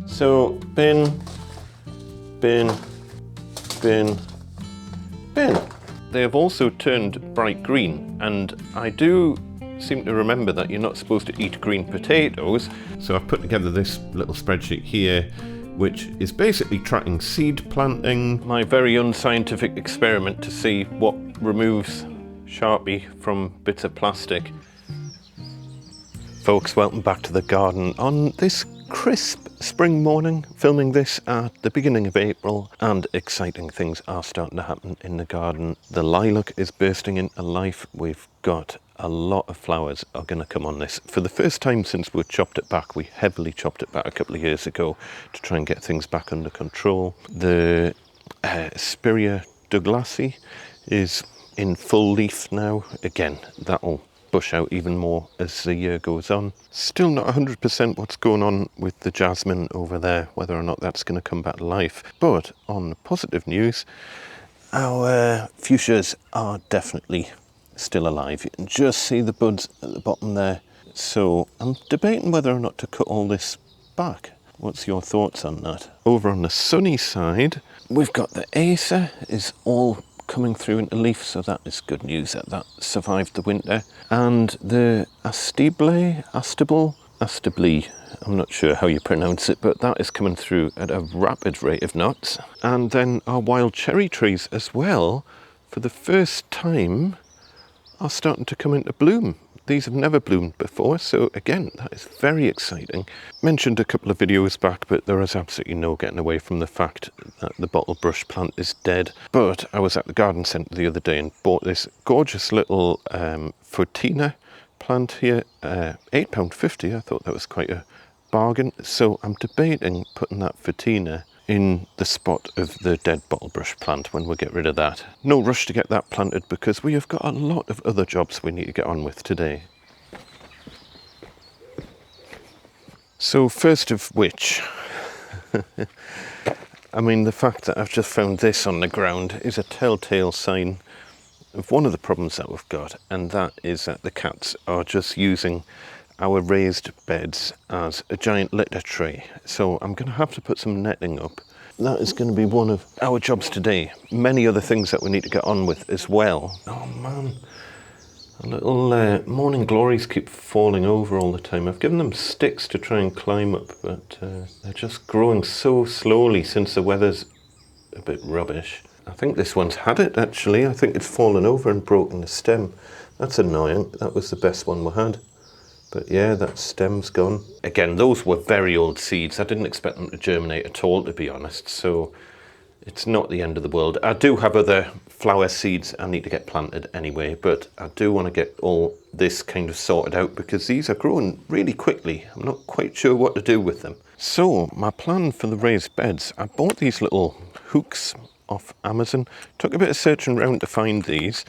So bin, bin, bin, bin. They have also turned bright green, and I do seem to remember that you're not supposed to eat green potatoes. So I've put together this little spreadsheet here, which is basically tracking seed planting. My very unscientific experiment to see what removes Sharpie from bits of plastic. Folks, welcome back to the garden on this crisp spring morning, filming this at the beginning of April, and exciting things are starting to happen in the garden. The lilac is bursting into life. We've got a lot of flowers are going to come on this. For the first time since we chopped it back, we heavily chopped it back a couple of years ago to try and get things back under control. The Spirea Douglasii is in full leaf now. Again, that'll bush out even more as the year goes on. Still not 100% what's going on with the jasmine over there, whether or not that's going to come back to life. But on positive news, our fuchsias are definitely still alive. You can just see the buds at the bottom there. So I'm debating whether or not to cut all this back. What's your thoughts on that? Over on the sunny side, we've got the Acer is all coming through into leaf, so that is good news that survived the winter. And the Astable, I'm not sure how you pronounce it, but that is coming through at a rapid rate of knots. And then our wild cherry trees as well, for the first time, are starting to come into bloom. These have never bloomed before, so again, that is very exciting. Mentioned a couple of videos back, but there is absolutely no getting away from the fact that the bottle brush plant is dead. But I was at the garden centre the other day and bought this gorgeous little Fortina plant here, £8.50. I thought that was quite a bargain. So I'm debating putting that Fortina in the spot of the dead bottle brush plant when we get rid of that. No rush to get that planted because we have got a lot of other jobs we need to get on with today. So first of which, I mean, the fact that I've just found this on the ground is a telltale sign of one of the problems that we've got, and that is that the cats are just using our raised beds as a giant litter tray. So I'm going to have to put some netting up. That is going to be one of our jobs today. Many other things that we need to get on with as well. Oh man, the little morning glories keep falling over all the time. I've given them sticks to try and climb up, but they're just growing so slowly since the weather's a bit rubbish. I think this one's had it actually. I think it's fallen over and broken the stem. That's annoying. That was the best one we had. But yeah, that stem's gone. Again, those were very old seeds. I didn't expect them to germinate at all, to be honest. So it's not the end of the world. I do have other flower seeds I need to get planted anyway, but I do want to get all this kind of sorted out because these are growing really quickly. I'm not quite sure what to do with them. So my plan for the raised beds, I bought these little hooks off Amazon. Took a bit of searching around to find these,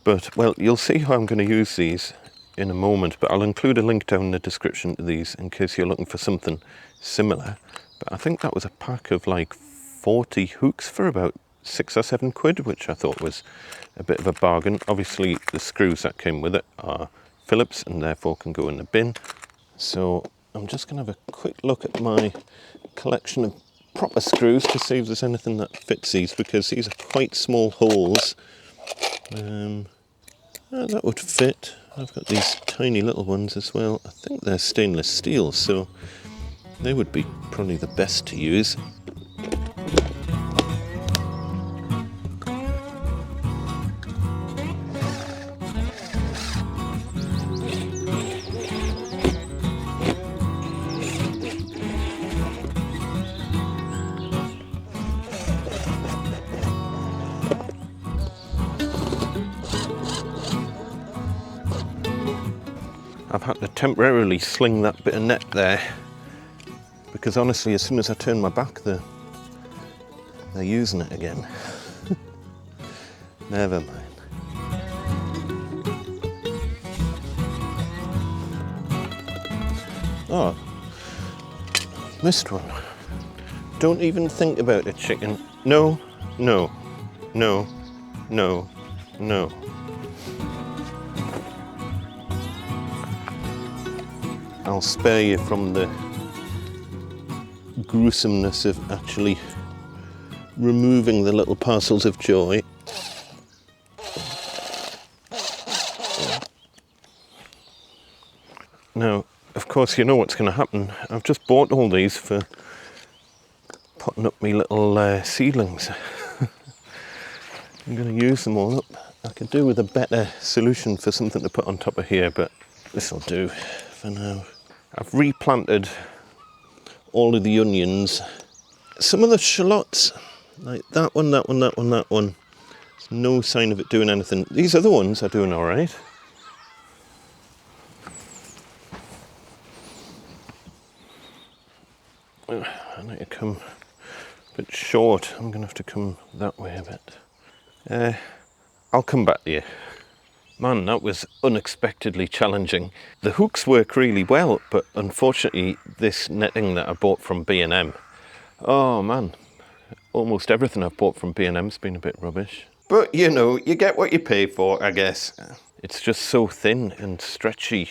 but well, you'll see how I'm going to use these in a moment, but I'll include a link down in the description to these in case you're looking for something similar. But I think that was a pack of like 40 hooks for about £6 or £7, which I thought was a bit of a bargain. Obviously the screws that came with it are Phillips and therefore can go in the bin. So I'm just going to have a quick look at my collection of proper screws to see if there's anything that fits these, because these are quite small holes. That would fit. I've got these tiny little ones as well. I think they're stainless steel, so they would be probably the best to use. I've had to temporarily sling that bit of net there because honestly, as soon as I turn my back, they're using it again. Never mind. Oh, missed one. Don't even think about it, chicken. No, no, no, no, no. I'll spare you from the gruesomeness of actually removing the little parcels of joy. Now, of course, you know what's going to happen. I've just bought all these for putting up my little seedlings. I'm going to use them all up. I could do with a better solution for something to put on top of here, but this will do for now. I've replanted all of the onions. Some of the shallots, like that one, that one, that one, that one, there's no sign of it doing anything. These other ones are doing all right. I need to come a bit short. I'm going to have to come that way a bit. I'll come back to you. Man, that was unexpectedly challenging. The hooks work really well, but unfortunately this netting that I bought from B&M, oh man, almost everything I've bought from B&M's been a bit rubbish. But you know, you get what you pay for, I guess. It's just so thin and stretchy.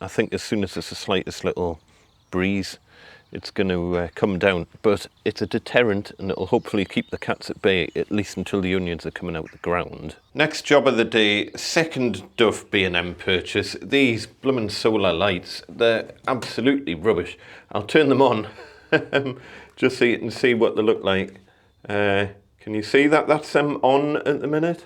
I think as soon as there's the slightest little breeze, it's going to come down, but it's a deterrent and it'll hopefully keep the cats at bay, at least until the onions are coming out the ground. Next job of the day, second Duff B&M purchase. These bloomin' solar lights, they're absolutely rubbish. I'll turn them on just so you can see what they look like. Can you see that? That's them on at the minute.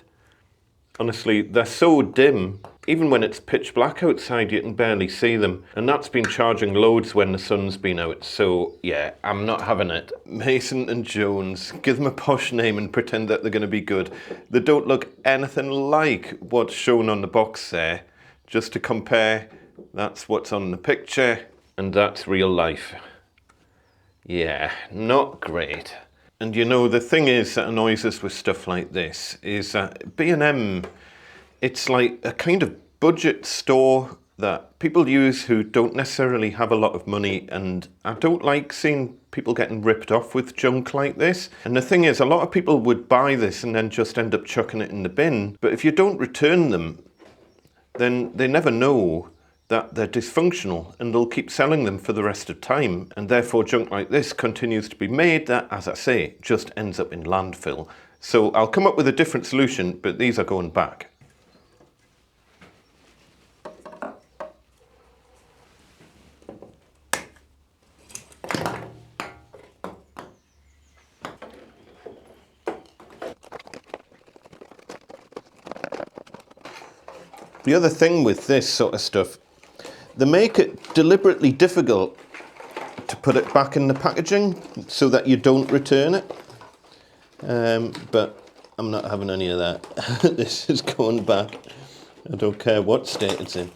Honestly, they're so dim. Even when it's pitch black outside, you can barely see them. And that's been charging loads when the sun's been out. So yeah, I'm not having it. Mason and Jones, give them a posh name and pretend that they're going to be good. They don't look anything like what's shown on the box there. Just to compare, that's what's on the picture and that's real life. Yeah, not great. And you know, the thing is that annoys us with stuff like this is that B&M, it's like a kind of budget store that people use who don't necessarily have a lot of money, and I don't like seeing people getting ripped off with junk like this. And the thing is, a lot of people would buy this and then just end up chucking it in the bin. But if you don't return them, then they never know that they're dysfunctional and they'll keep selling them for the rest of time, and therefore junk like this continues to be made that, as I say, just ends up in landfill. So I'll come up with a different solution, but these are going back. The other thing with this sort of stuff, they make it deliberately difficult to put it back in the packaging so that you don't return it. But I'm not having any of that. This is going back. I don't care what state it's in.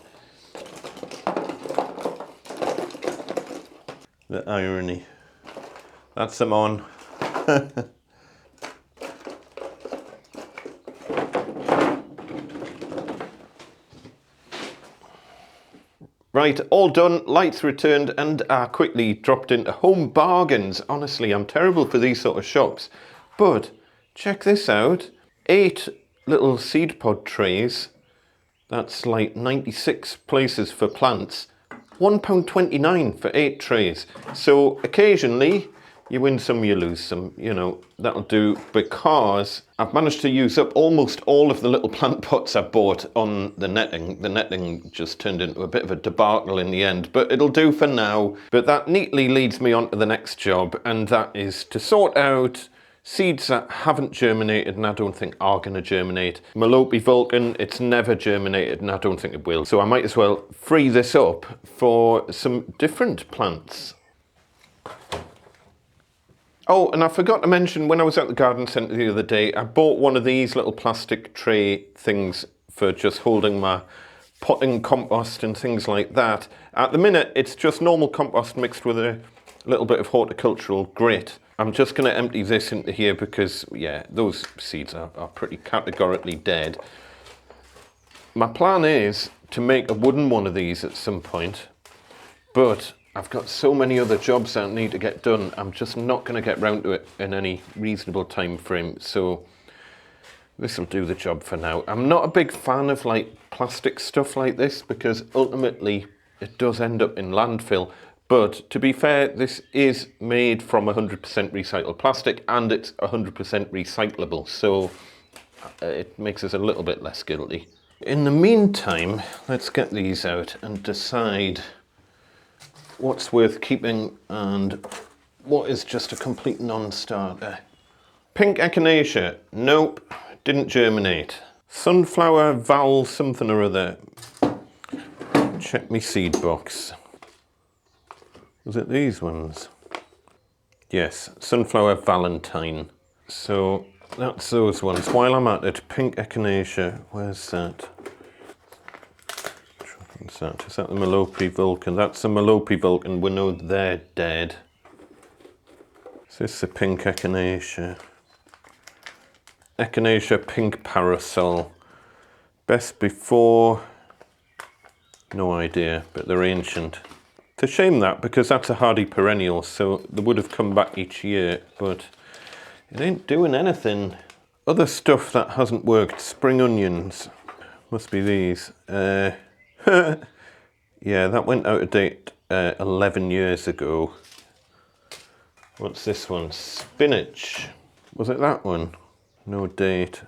The irony. That's them on. Right, all done, lights returned, and are quickly dropped into home bargains. Honestly, I'm terrible for these sort of shops. But check this out. 8 little seed pod trays. That's like 96 places for plants. £1.29 for 8 trays. So occasionally you win some, you lose some, you know, that'll do, because I've managed to use up almost all of the little plant pots I bought on the netting. The netting just turned into a bit of a debacle in the end, but it'll do for now. But that neatly leads me on to the next job, and that is to sort out seeds that haven't germinated and I don't think are going to germinate. Malope Vulcan, it's never germinated and I don't think it will. So I might as well free this up for some different plants. Oh, and I forgot to mention, when I was at the garden centre the other day, I bought one of these little plastic tray things for just holding my potting compost and things like that. At the minute, it's just normal compost mixed with a little bit of horticultural grit. I'm just going to empty this into here because, yeah, those seeds are pretty categorically dead. My plan is to make a wooden one of these at some point, but I've got so many other jobs that I need to get done, I'm just not going to get round to it in any reasonable time frame, so this will do the job for now. I'm not a big fan of like plastic stuff like this because ultimately it does end up in landfill, But to be fair, this is made from 100% recycled plastic and it's 100% recyclable, so it makes us a little bit less guilty. In the meantime, let's get these out and decide what's worth keeping and what is just a complete non-starter. Pink echinacea, nope, didn't germinate. Sunflower val something or other. Check me seed box. Was it these ones? Yes, sunflower valentine. So that's those ones. While I'm at it, pink echinacea, where's that? What's that? Is that the Melope Vulcan? That's the Melope Vulcan. We know they're dead. Is this the pink echinacea? Echinacea pink parasol. Best before, no idea, but they're ancient. It's a shame that, because that's a hardy perennial, so they would have come back each year, but it ain't doing anything. Other stuff that hasn't worked, spring onions. Must be these. Yeah, that went out of date 11 years ago. What's this one? Spinach. Was it that one? No date.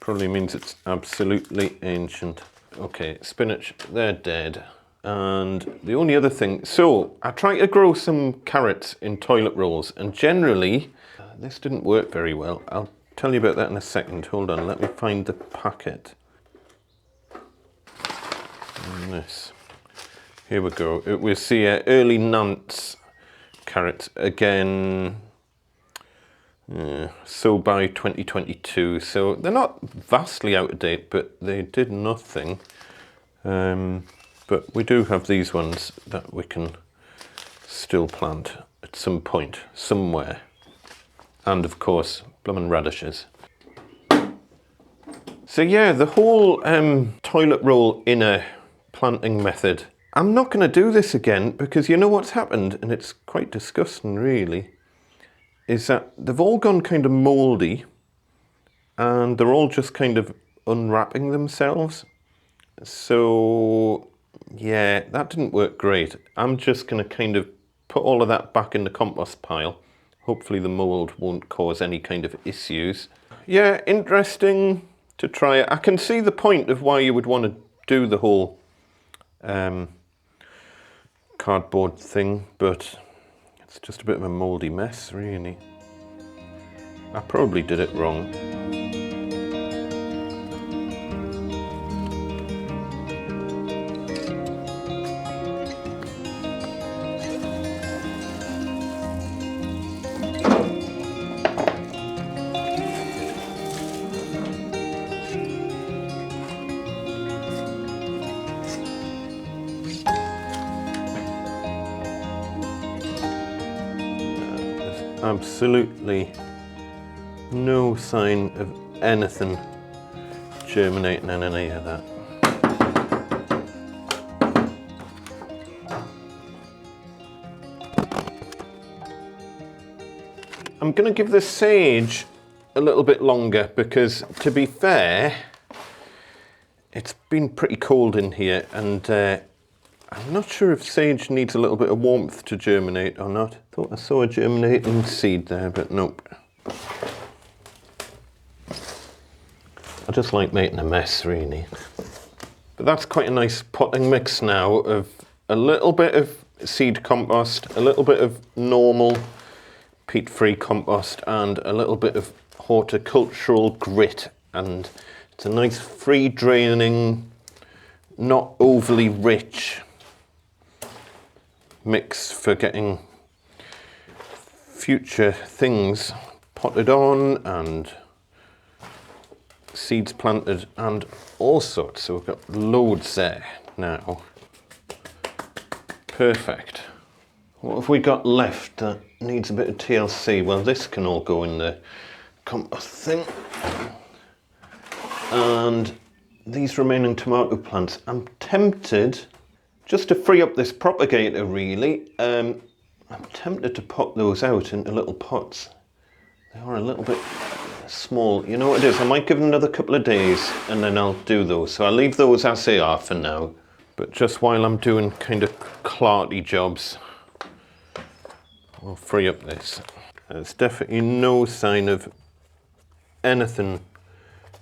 Probably means it's absolutely ancient. Okay, spinach, they're dead. And the only other thing, so I tried to grow some carrots in toilet rolls, and generally this didn't work very well. I'll tell you about that in a second. Hold on, let me find the packet. And this. Here we go. It was the early Nantes carrots again. So by 2022, so they're not vastly out of date, but they did nothing. But we do have these ones that we can still plant at some point, somewhere. And of course, bloomin' radishes. So yeah, the whole toilet roll inner planting method. I'm not going to do this again because you know what's happened, and it's quite disgusting really, is that they've all gone kind of mouldy and they're all just kind of unwrapping themselves. So yeah, that didn't work great. I'm just going to kind of put all of that back in the compost pile. Hopefully the mould won't cause any kind of issues. Yeah, interesting to try it. I can see the point of why you would want to do the whole cardboard thing, but it's just a bit of a mouldy mess, really. I probably did it wrong. Absolutely no sign of anything germinating in any of that. I'm going to give the sage a little bit longer because, to be fair, it's been pretty cold in here, and I'm not sure if sage needs a little bit of warmth to germinate or not. Thought I saw a germinating seed there, but nope. I just like making a mess, really. But that's quite a nice potting mix now of a little bit of seed compost, a little bit of normal peat-free compost, and a little bit of horticultural grit. And it's a nice free-draining, not overly rich mix for getting future things potted on and seeds planted and all sorts. So we've got loads there now. Perfect. What have we got left that needs a bit of TLC? Well, this can all go in the compost thing. And these remaining tomato plants, I'm tempted, just to free up this propagator really, I'm tempted to pop those out into little pots. They are a little bit small. You know what it is, I might give them another couple of days and then I'll do those. So I'll leave those as they are for now. But just while I'm doing kind of clarty jobs, we'll free up this. There's definitely no sign of anything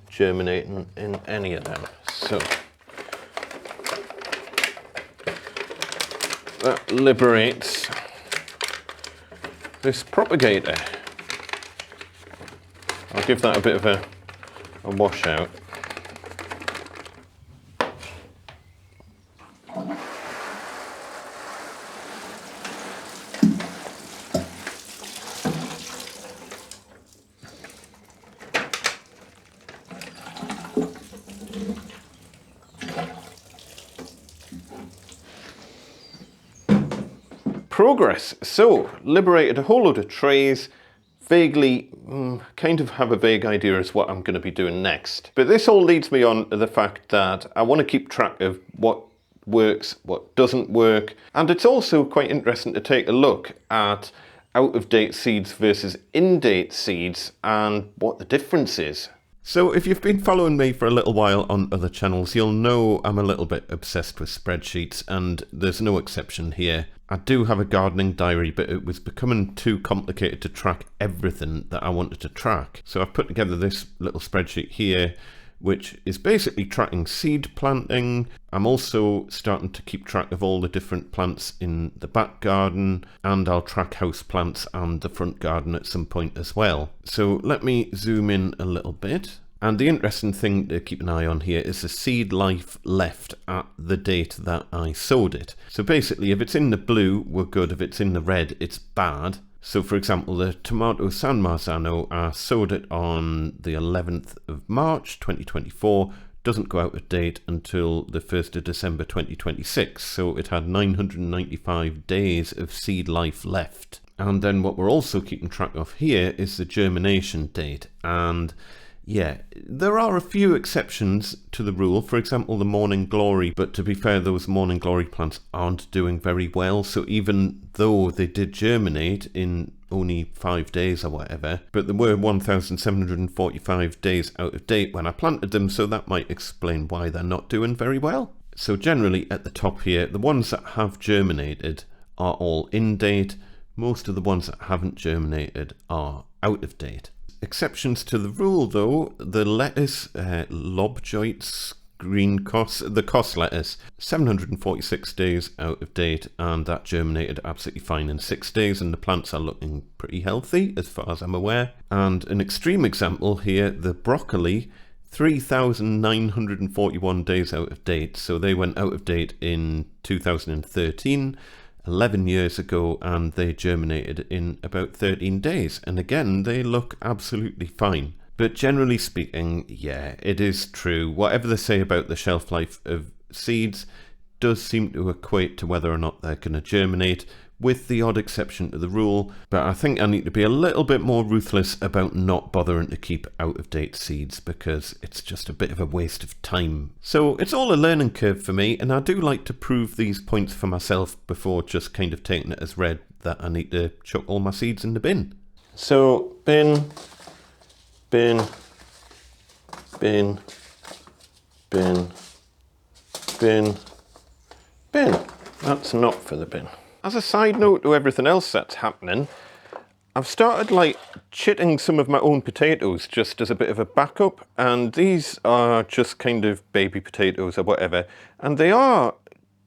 germinating in any of them. So that liberates this propagator. I'll give that a bit of a wash out. Progress. So, liberated a whole load of trays, vaguely, kind of have a vague idea as what I'm going to be doing next. But this all leads me on to the fact that I want to keep track of what works, what doesn't work. And it's also quite interesting to take a look at out-of-date seeds versus in-date seeds and what the difference is. So if you've been following me for a little while on other channels, you'll know I'm a little bit obsessed with spreadsheets, and there's no exception here. I do have a gardening diary, but it was becoming too complicated to track everything that I wanted to track. So I've put together this little spreadsheet here, which is basically tracking seed planting. I'm also starting to keep track of all the different plants in the back garden, and I'll track house plants and the front garden at some point as well. So let me zoom in a little bit. And the interesting thing to keep an eye on here is the seed life left at the date that I sowed it. So basically, if it's in the blue, we're good. If it's in the red, it's bad. So for example, the tomato San Marzano, I sowed it on the 11th of March 2024, doesn't go out of date until the 1st of December 2026, so it had 995 days of seed life left. And then what we're also keeping track of here is the germination date, and yeah, there are a few exceptions to the rule. For example, the Morning Glory, but to be fair, those Morning Glory plants aren't doing very well. So even though they did germinate in only 5 days or whatever, but there were 1,745 days out of date when I planted them, so that might explain why they're not doing very well. So generally at the top here, the ones that have germinated are all in date. Most of the ones that haven't germinated are out of date. Exceptions to the rule though, the lettuce, lobjoits, green cos, the cos lettuce, 746 days out of date, and that germinated absolutely fine in 6 days, and the plants are looking pretty healthy as far as I'm aware. And an extreme example here, the broccoli, 3,941 days out of date, so they went out of date in 2013. 11 years ago, and they germinated in about 13 days, and again they look absolutely fine. But generally speaking, yeah, it is true, whatever they say about the shelf life of seeds does seem to equate to whether or not they're going to germinate, with the odd exception to the rule. But I think I need to be a little bit more ruthless about not bothering to keep out-of-date seeds, because it's just a bit of a waste of time. So it's all a learning curve for me, and I do like to prove these points for myself before just kind of taking it as read that I need to chuck all my seeds in the bin. So bin, bin, bin, bin, bin, bin. That's not for the bin. As a side note to everything else that's happening, I've started like chitting some of my own potatoes just as a bit of a backup, and these are just kind of baby potatoes or whatever, and they are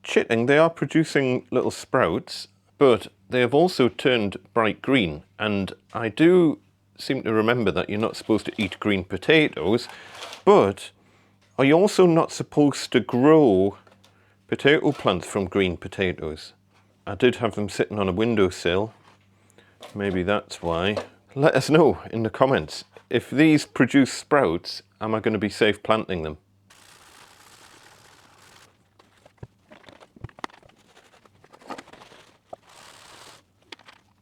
chitting, they are producing little sprouts, but they have also turned bright green, and I do seem to remember that you're not supposed to eat green potatoes, but are you also not supposed to grow potato plants from green potatoes? I did have them sitting on a windowsill. Maybe that's why. Let us know in the comments. If these produce sprouts, am I going to be safe planting them?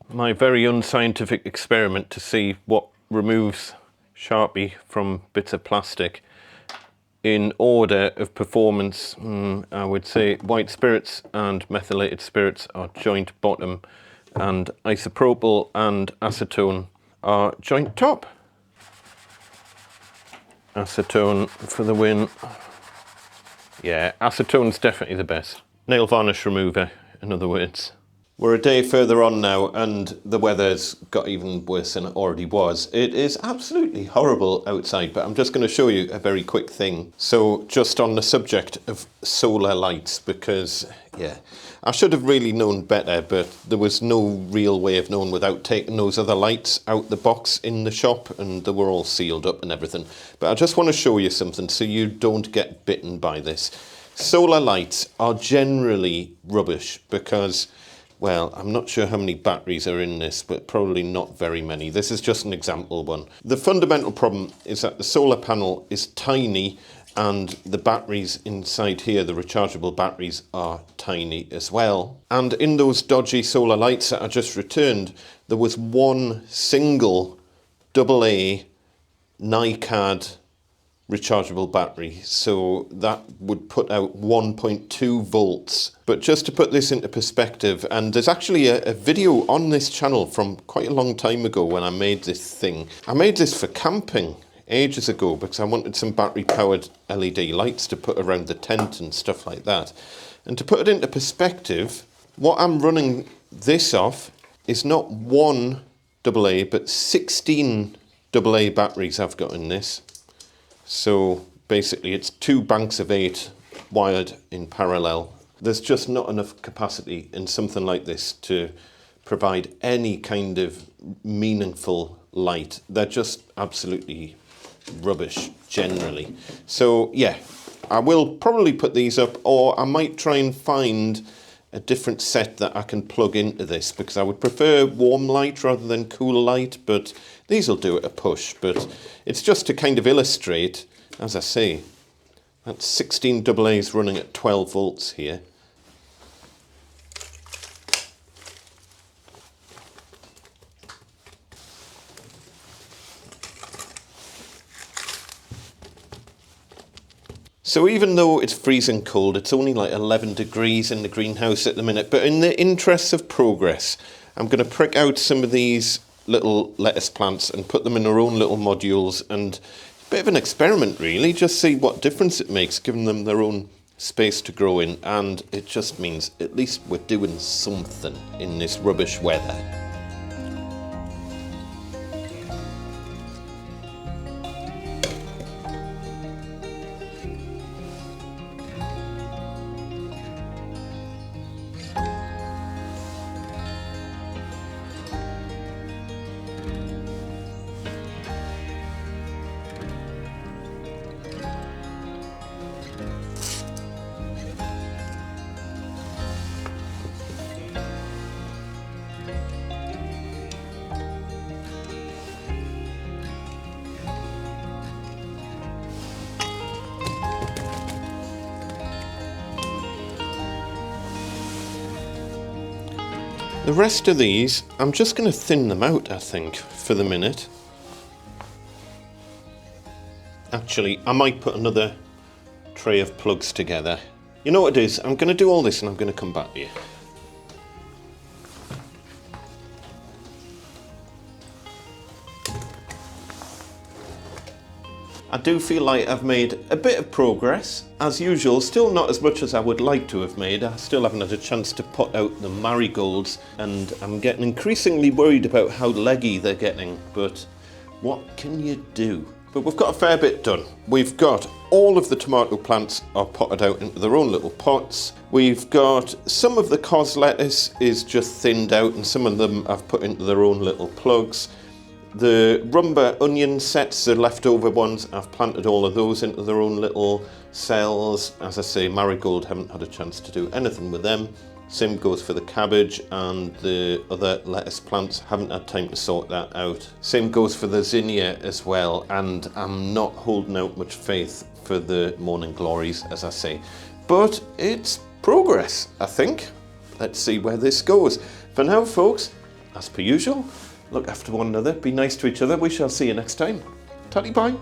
My very unscientific experiment to see what removes Sharpie from bits of plastic. In order of performance, I would say white spirits and methylated spirits are joint bottom, and isopropyl and acetone are joint top. Acetone for the win. Yeah, acetone's definitely the best. Nail varnish remover, in other words. We're a day further on now and the weather's got even worse than it already was. It is absolutely horrible outside, but I'm just going to show you a very quick thing. So just on the subject of solar lights, because yeah, I should have really known better, but there was no real way of knowing without taking those other lights out the box in the shop, and they were all sealed up and everything. But I just want to show you something so you don't get bitten by this. Solar lights are generally rubbish because, well, I'm not sure how many batteries are in this, but probably not very many. This is just an example one. The fundamental problem is that the solar panel is tiny and the batteries inside here, the rechargeable batteries, are tiny as well. And in those dodgy solar lights that I just returned, there was one single AA NiCad rechargeable battery, so that would put out 1.2 volts. But just to put this into perspective, and there's actually a video on this channel from quite a long time ago when I made this thing. I made this for camping ages ago because I wanted some battery powered LED lights to put around the tent and stuff like that. And to put it into perspective, what I'm running this off is not one AA but 16 AA batteries I've got in this. So basically it's 2 banks of 8 wired in parallel. There's just not enough capacity in something like this to provide any kind of meaningful light. They're just absolutely rubbish generally. So yeah, I will probably put these up, or I might try and find a different set that I can plug into this, because I would prefer warm light rather than cool light, but these will do it a push. But it's just to kind of illustrate, as I say, that's 16 AA's running at 12 volts here. So even though it's freezing cold, it's only like 11 degrees in the greenhouse at the minute, but in the interests of progress, I'm going to prick out some of these little lettuce plants and put them in their own little modules, and a bit of an experiment really, just see what difference it makes, giving them their own space to grow in, and it just means at least we're doing something in this rubbish weather. The rest of these, I'm just going to thin them out, I think, for the minute. Actually, I might put another tray of plugs together. You know what it is? I'm going to do all this and I'm going to come back to you. I do feel like I've made a bit of progress. As usual, still not as much as I would like to have made. I still haven't had a chance to pot out the marigolds, and I'm getting increasingly worried about how leggy they're getting, but what can you do? But we've got a fair bit done. We've got all of the tomato plants are potted out into their own little pots. We've got some of the cos lettuce is just thinned out, and some of them I've put into their own little plugs. The rumba onion sets, the leftover ones, I've planted all of those into their own little cells. As I say, marigold, haven't had a chance to do anything with them. Same goes for the cabbage and the other lettuce plants, haven't had time to sort that out. Same goes for the zinnia as well, and I'm not holding out much faith for the morning glories, as I say. But it's progress, I think. Let's see where this goes. For now, folks, as per usual, look after one another, be nice to each other. We shall see you next time. Tatty bye.